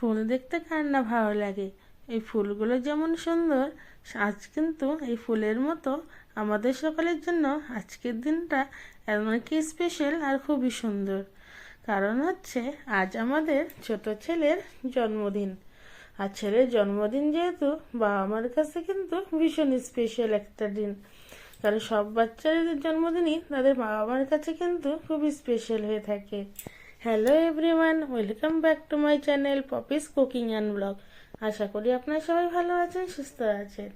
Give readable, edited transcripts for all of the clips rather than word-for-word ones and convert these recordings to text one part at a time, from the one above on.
ফুল দেখতে কার না ভালো লাগে। এই ফুলগুলো যেমন সুন্দর, আজ কিন্তু এই ফুলের মতো আমাদের সকলের জন্য আজকের দিনটা এমনকি স্পেশাল আর খুবই সুন্দর। কারণ হচ্ছে আজ আমাদের ছোট ছেলের জন্মদিন। আর ছেলের জন্মদিন যেহেতু বাবা মার কাছে কিন্তু ভীষণ স্পেশাল একটা দিন। কারণ সব বাচ্চাদের জন্মদিনই তাদের বাবা মার কাছে কিন্তু খুবই স্পেশাল হয়ে থাকে। Hello everyone, welcome back to my channel Popy's cooking and blog. আশা করি আপনারা সবাই ভালো আছেন, সুস্থ আছেন।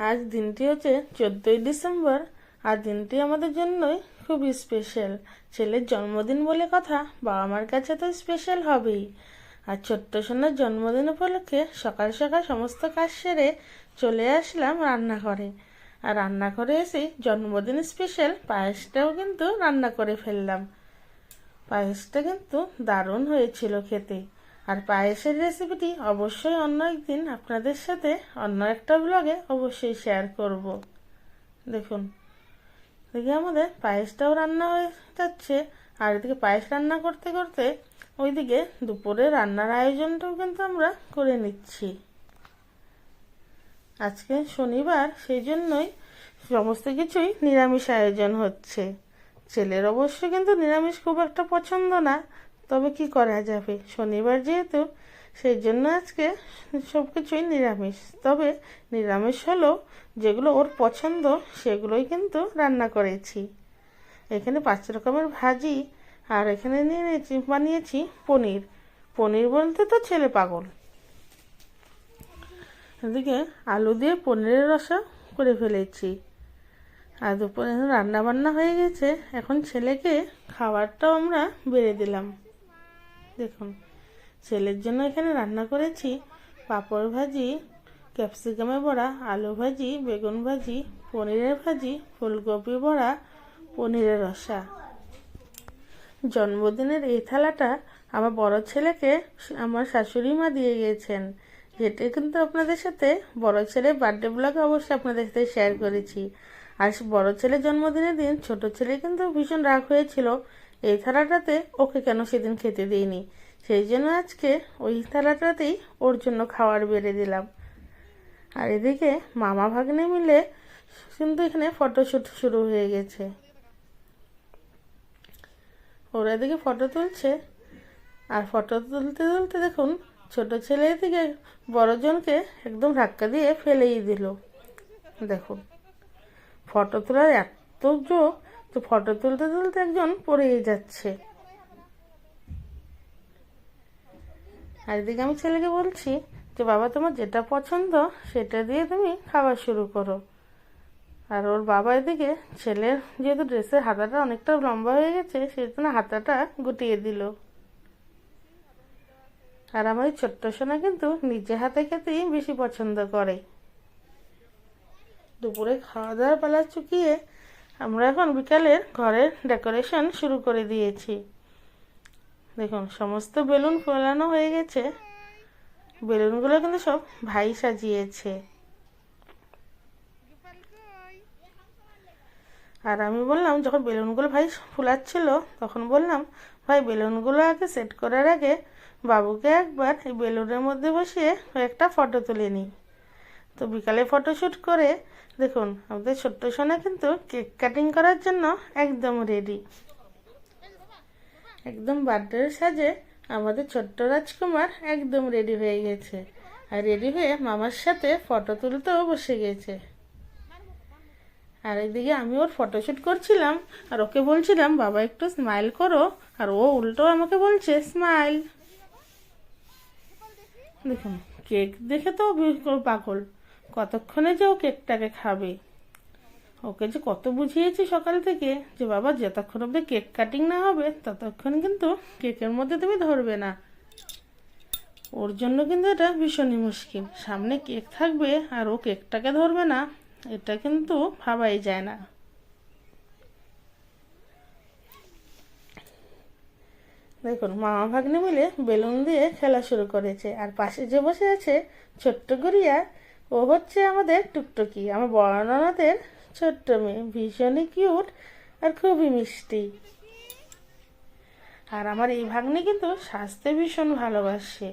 আজ দিনটি হচ্ছে 14ই ডিসেম্বর। আর দিনটি আমাদের জন্যই খুবই স্পেশাল। ছেলের জন্মদিন বলে কথা, বাবা মার কাছে তো স্পেশাল হবেই। আর ছোট্ট সোনার জন্মদিন উপলক্ষে সকাল সকাল সমস্ত কাজ সেরে চলে আসলাম রান্নাঘরে। আর রান্নাঘরে এসে জন্মদিন স্পেশাল পায়েসটাও কিন্তু রান্না করে ফেললাম। পায়েসটা কিন্তু দারুণ হয়েছিল খেতে। আর পায়েসের রেসিপিটি অবশ্যই অন্য একদিন আপনাদের সাথে অন্য একটা ব্লগে অবশ্যই শেয়ার করব। দেখুন, দেখি আমাদের পায়েসটাও রান্না হয়ে যাচ্ছে। আর এদিকে পায়েস রান্না করতে করতে ওইদিকে দুপুরে রান্নার আয়োজনটাও কিন্তু আমরা করে নিচ্ছি। আজকে শনিবার, সেই জন্যই সমস্ত কিছুই নিরামিষ আয়োজন হচ্ছে। ছেলের অবশ্য কিন্তু নিরামিষ খুব একটা পছন্দ না, তবে কি করা যাবে, শনিবার যেহেতু, সেই জন্য আজকে সব কিছুই নিরামিষ। তবে নিরামিষ হলেও যেগুলো ওর পছন্দ সেগুলোই কিন্তু রান্না করেছি। এখানে 5 রকমের ভাজি, আর এখানে বানিয়েছি পনির। পনির বলতে তো ছেলে পাগল। এদিকে আলু দিয়ে পনিরের রসা করে ফেলেছি। আর দুপুরে রান্না বান্না হয়ে গেছে। এখন ছেলেকে খাবারটাও আমরা বেড়ে দিলাম। দেখুন, ছেলের জন্য এখানে রান্না করেছি পাঁপড় ভাজি, ক্যাপসিকামে বড়া, আলু ভাজি, বেগুন ভাজি, পনিরের ভাজি, ফুলকপি বড়া, পনিরের রসা। জন্মদিনের এই থালাটা আমার বড় ছেলেকে আমার শাশুড়ি মা দিয়ে গিয়েছেন। যেটা কিন্তু আপনাদের সাথে বড় ছেলের বার্থডে ব্লগে অবশ্যই আপনাদের সাথে শেয়ার করেছি। আর বড় ছেলের জন্মদিনের দিন ছোট ছেলে কিন্তু ভীষণ রাগ হয়েছিল এই থালাটাতে ওকে কেন সেদিন খেতে দিইনি। সেই জন্য আজকে ওই থালাটাতেই ওর জন্য খাবার বেড়ে দিলাম। আর এদিকে মামা ভাগ্নে মিলে কিন্তু এখানে ফটোশ্যুট শুরু হয়ে গেছে। ওরা এদিকে ফটো তুলছে। আর ফটো তুলতে তুলতে দেখুন, ছোট ছেলে এদিকে বড়জনকে একদম ধাক্কা দিয়ে ফেলেই দিল। দেখুন, ফটো তোলার এত জোর, তো ফটো তুলতে তুলতে একজন পড়েই যাচ্ছে। আর এদিকে আমি ছেলেকে বলছি যে বাবা, তোমার যেটা পছন্দ সেটা দিয়ে তুমি খাবার শুরু করো। আর ওর বাবা এদিকে ছেলের যেহেতু ড্রেসের হাতাটা অনেকটা লম্বা হয়ে গেছে, সেই জন্য হাতাটা গুটিয়ে দিল। আর আমার ছোট্ট সোনা কিন্তু নিজে হাতে খেতেই বেশি পছন্দ করে। দুপুরে খাওয়া দাওয়ার পালা চুকিয়ে আমরা এখন বিকালের ঘরের ডেকোরেশন শুরু করে দিয়েছি। দেখুন, সমস্ত বেলুন ফোলানো হয়ে গেছে। বেলুনগুলো কিন্তু সব ভাই সাজিয়েছে। আর আমি বললাম, যখন বেলুনগুলো ভাই ফুলাচ্ছিল তখন বললাম, ভাই বেলুনগুলো আগে সেট করার আগে বাবুকে একবার এই বেলুনের মধ্যে বসিয়ে একটা ফটো তুলে নিই। তো বিকালে ফটোশ্যুট করে দেখুন, আমাদের ছোট্ট সোনা কিন্তু কেক কাটিং করার জন্য একদম রেডি। একদম বার্থডের সাজে আমাদের ছোট্ট রাজকুমার একদম রেডি হয়ে গেছে। আর রেডি হয়ে মামার সাথে ফটো তুলতেও বসে গেছে। আর এদিকে আমি ওর ফটোশ্যুট করছিলাম আর ওকে বলছিলাম, বাবা একটু স্মাইল করো, আর ও উল্টো আমাকে বলছে স্মাইল। দেখুন, কেক দেখে তো পাগল, কতক্ষণে যে ও কেকটাকে খাবে। ওকে যে কত বুঝিয়েছি সকাল থেকে যে বাবা, যতক্ষণ অব্দি কেক কাটিং না হবে ততক্ষণ কিন্তু কেকের মধ্যে তুমি ধরবে না। ওর জন্য কিন্তু এটা ভীষণই মুশকিল। সামনে কেক থাকবে আর ও কেকটাকে ধরবে না, এটা কিন্তু ভাবাই যায় না। দেখুন, মামা ভাগ্নে মিলে বেলুন দিয়ে খেলা শুরু করেছে। আর পাশে যে বসে আছে ছোট্ট গুড়িয়া, ও হচ্ছে আমাদের টুকটুকি, আমার বড় ননদের ছোট্ট মেয়ে, ভীষণই কিউট আর খুবই মিষ্টি। আর আমার এই ভাগ্নে কিন্তু সাজতে ভীষণ ভালোবাসে।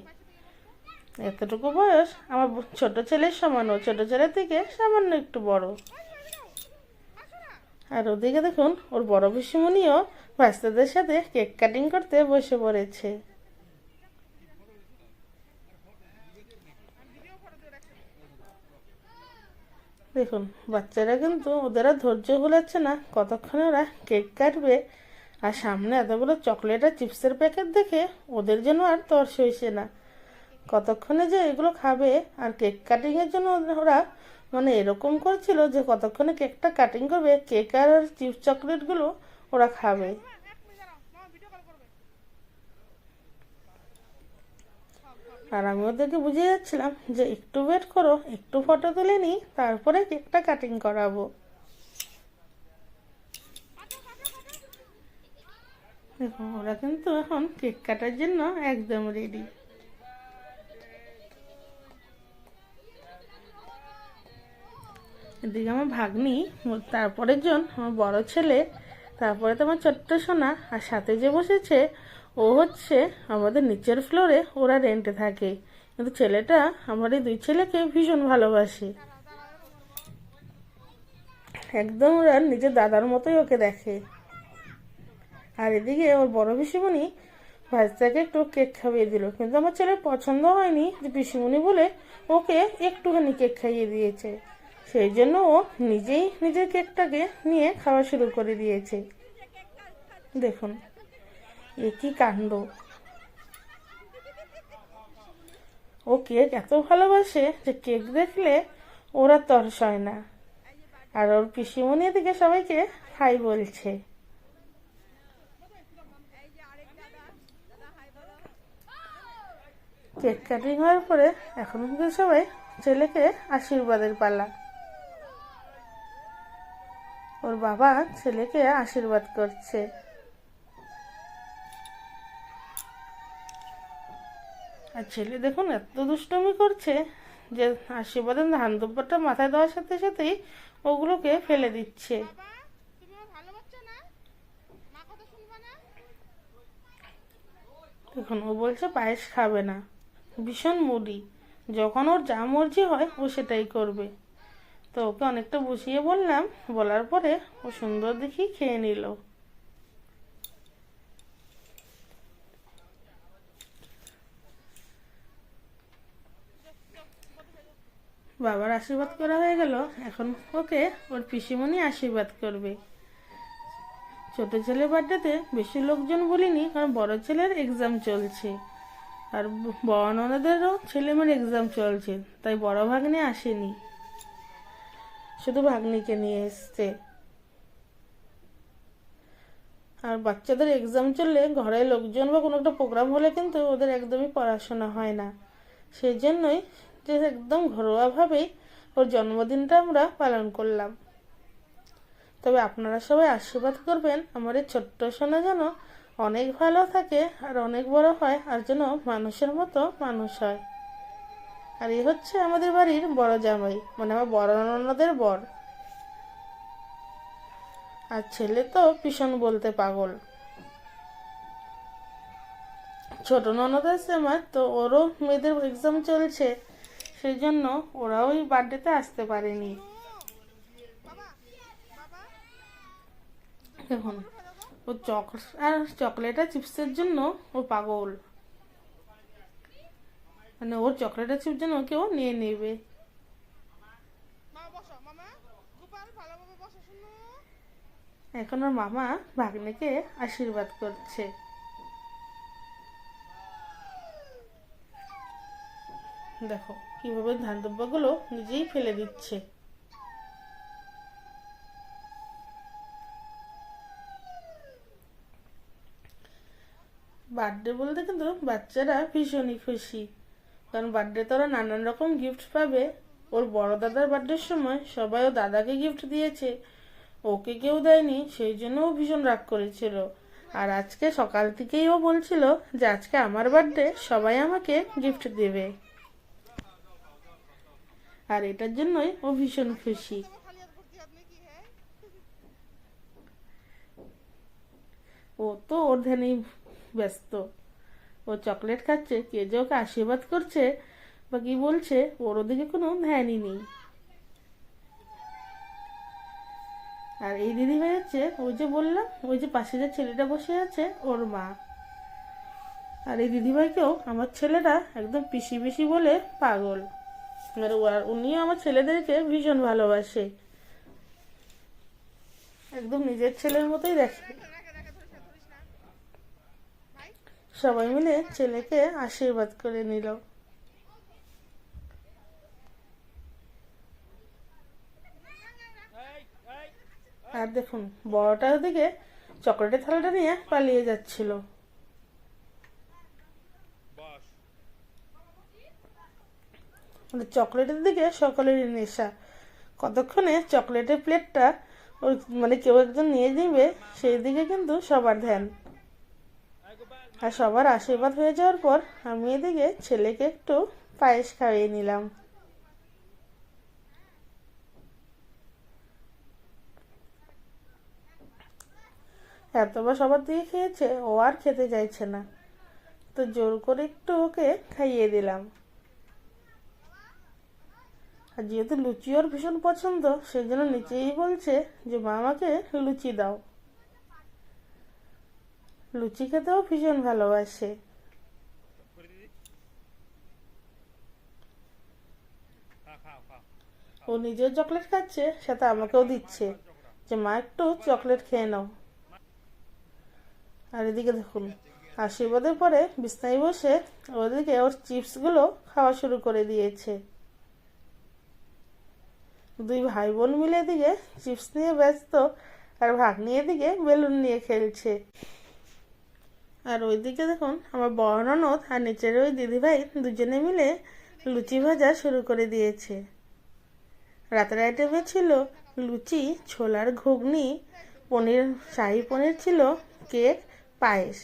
এতটুকু বয়স আমার ছোট ছেলের সমান, ও ছোট ছেলের থেকে সামান্য একটু বড়। আর ওদিকে দেখুন ওর বড় পিসিমণিও বাচ্চাদের সাথে কেক কাটিং করতে বসে পড়েছে। দেখুন বাচ্চারা কিন্তু ওদের আর ধৈর্য ভুলাচ্ছে না, কতক্ষণে ওরা কেক কাটবে। আর সামনে এতগুলো চকলেট আর চিপসের প্যাকেট দেখে ওদের জন্য আর তর সইছে না, কতক্ষণে যে এগুলো খাবে। আর কেক কাটিংয়ের জন্য ওরা মানে এরকম করছিল যে কতক্ষণে কেকটা কাটিং করবে, কেক আর চিপস চকলেটগুলো ওরা খাবে। আর আমি ওদেরকে বুঝিয়ে যাচ্ছিলাম যে একটু ওয়েট করো, একটু ফটো তুলে নিই, তারপরে কেকটা কাটিং করাবো। দেখুন ওরা কিন্তু এখন কেক কাটার জন্য একদম রেডি। এদিকে আমার ভাগ্নি, তারপরের জন আমার বড় ছেলে, তারপরে তো আমার ছোট্ট সোনা, আর সাথে যে বসেছে ও হচ্ছে আমাদের নিচের ফ্লোরে, ওরা রেন্টে থাকে। কিন্তু ছেলেটা আমার এই দুই ছেলেকে ভীষণ ভালোবাসে, একদম ওরা নিজের দাদার মতোই ওকে দেখে। আর এদিকে ওর বড় পিসিমণি ভাইজাকে একটু কেক খাইয়ে দিল, কিন্তু আমার ছেলের পছন্দ হয়নি যে পিসিমণি বলে ওকে একটুখানি কেক খাইয়ে দিয়েছে। সেই জন্য ও নিজেই নিজের কেকটাকে নিয়ে খাওয়া শুরু করে দিয়েছে। দেখুন এ কি কাণ্ড, ও কেক এত ভালোবাসে যে কেক দেখলে ওরা তরস হয় না। আর ওর পিসিমণি এদিকে সবাইকে হাই বলছে। কেক কাটিং হওয়ার পরে এখন কিন্তু সবাই ছেলেকে আশীর্বাদের পালা। ওর বাবা ছেলেকে আশীর্বাদ করছে। আর ছেলে দেখুন এত দুষ্টুমি করছে যে আশীর্বাদের ধান দুব্বাটা মাথায় দেওয়ার সাথে সাথেই ওগুলোকে ফেলে দিচ্ছে। দেখুন ও বলছে পায়েস খাবে না, ভীষণ মুডি, যখন ওর যা মর্জি হয় ও সেটাই করবে। তো ওকে অনেকটা বুঝিয়ে বললাম, বলার পরে ও সুন্দর দেখি খেয়ে নিল। বাবার আশীর্বাদ করা হয়ে গেল, এখন ওকে ওর পিসিমণি আশীর্বাদ করবে। ছোট ছেলের বার্থডেতে বেশি লোকজন বলিনি, কারণ বড় ছেলের এক্সাম চলছে, আর বড় ননদেরও ছেলে মেয়ের এক্সাম চলছে, তাই বড় ভাগ্নে আসেনি, শুধু ভাগ্নিকে নিয়ে এসছে। আর বাচ্চাদের এক্সাম চললে ঘরে লোকজন বা কোনো একটা প্রোগ্রাম হলে কিন্তু ওদের একদমই পড়াশোনা হয় না, সেই জন্যই যে একদম ঘরোয়াভাবেই ওর জন্মদিনটা আমরা পালন করলাম। তবে আপনারা সবাই আশীর্বাদ করবেন আমার এই ছোট্ট সোনা যেন অনেক ভালো থাকে আর অনেক বড় হয়, আর যেন মানুষের মতো মানুষ হয়। আর এই হচ্ছে আমাদের বাড়ির বড় জামাই, মানে আমার বড় ননদের বর। আর ছেলে তো ভীষণ বলতে পাগল। ছোট ননদ আছে আমার, তো ওরও মেয়েদের এক্সাম চলছে, সেই জন্য ওরাও ওই বার্থডেতে আসতে পারেনি। দেখুন ও চকলেট আর চিপসের জন্য ও পাগল, মানে ওর চকলেট আর চিপস যেন কেউ নিয়ে নেবে। এখন ওর মামা ভাগ্নেকে আশীর্বাদ করছে। দেখো কিভাবে ধান দুব্বাগুলো নিজেই ফেলে দিচ্ছে। বার্থডে বলতে কিন্তু বাচ্চারা ভীষণই খুশি, কারণ বার্থডেতে ওরা নানান রকম গিফট পাবে। ওর বড় দাদার বার্থডের সময় সবাই ও দাদাকে গিফট দিয়েছে, ওকে কেউ দেয়নি, সেই জন্য ও ভীষণ রাগ করেছিল। আর আজকে সকাল থেকেই ও বলছিল যে আজকে আমার বার্থডে, সবাই আমাকে গিফট দেবে, আর এটার জন্যই ও ভীষণ খুশি। ও তো ওর ধ্যানেই ব্যস্ত, ও চকলেট খাচ্ছে, কে যে ওকে আশীর্বাদ করছে বা কি বলছে ওর ওদিকে কোনো ধ্যানই নেই। আর এই দিদিভাই হচ্ছে ওই যে বললাম ওই যে পাশে যে ছেলেটা বসে আছে ওর মা। আর এই দিদিভাইকেও আমার ছেলেটা একদম পিসি পিসি বলে পাগল। মানে উনিও আমার ছেলেদেরকে ভীষণ ভালোবাসে, একদম নিজের ছেলের মতোই দেখে। সবাই মিলে ছেলেকে আশীর্বাদ করে নিল। আর দেখুন বড়টার দিকে চকলেটের থালাটা নিয়ে পালিয়ে যাচ্ছিল। চকলেটের দিকে সকলেরই নেশা। কতক্ষণে চকলেটের প্লেটটা ওই মানে কেউ একজন নিয়ে নিবে সেই দিকে কিন্তু সবার ধ্যান। আর সবার আশীর্বাদ হয়ে যাওয়ার পর আমি এদিকে ছেলেকে একটু পায়েস খাইয়ে নিলাম। এতবার সবার দিকে খেয়েছে, ও আর খেতে চাইছে না, তো জোর করে একটু ওকে খাইয়ে দিলাম। আর যেহেতু লুচি ওর ভীষণ পছন্দ সেই জন্য নিচেই বলছে যে মা আমাকে লুচি দাও। লুচি খেতেও ভীষণ ভালোবাসে। ও নিজেও চকলেট খাচ্ছে, সাথে আমাকেও দিচ্ছে যে মা একটু চকলেট খেয়ে নাও। আর এদিকে দেখুন আশীর্বাদের পরে বিছনায় বসে ওদিকে ওর চিপসগুলো খাওয়া শুরু করে দিয়েছে। দুই ভাই বোন মিলে এদিকে চিপস নিয়ে ব্যস্ত, আর ভাগ্নি এদিকে বেলুন নিয়ে খেলছে। আর ওইদিকে দেখুন আমার বড় ননদ আর নিচের ওই দিদিভাই দুজনে মিলে লুচি ভাজা শুরু করে দিয়েছে। রাতের আইটেমে ছিল লুচি, ছোলার ঘুগনি, পনির, শাহি পনির ছিল, কেক, পায়েস।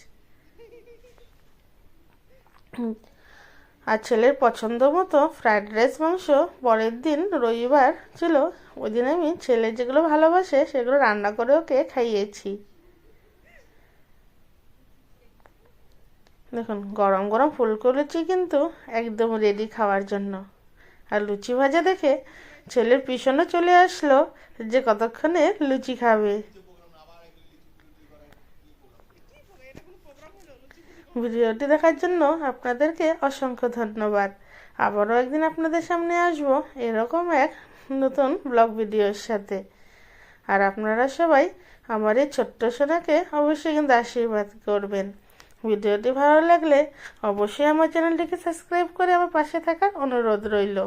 আর ছেলের পছন্দ মতো ফ্রাইড রাইস মাংস পরের দিন রবিবার ছিল, ওই দিন আমি ছেলে যেগুলো ভালোবাসে সেগুলো রান্না করে ওকে খাইয়েছি। দেখুন গরম গরম ফুলকো লুচি কিন্তু একদম রেডি খাওয়ার জন্য। আর লুচি ভাজা দেখে ছেলের পিছনে চলে আসলো যে কতক্ষণে লুচি খাবে। ভিডিওটি দেখার জন্য আপনাদেরকে অসংখ্য ধন্যবাদ। আবারও একদিন আপনাদের সামনে আসবো এরকম এক নতুন ব্লগ ভিডিওর সাথে। আর আপনারা সবাই আমার এই ছোট্ট সোনাকে অবশ্যই কিন্তু আশীর্বাদ করবেন। ভিডিওটি ভালো লাগলে অবশ্যই আমার চ্যানেলটিকে সাবস্ক্রাইব করে আমার পাশে থাকার অনুরোধ রইল।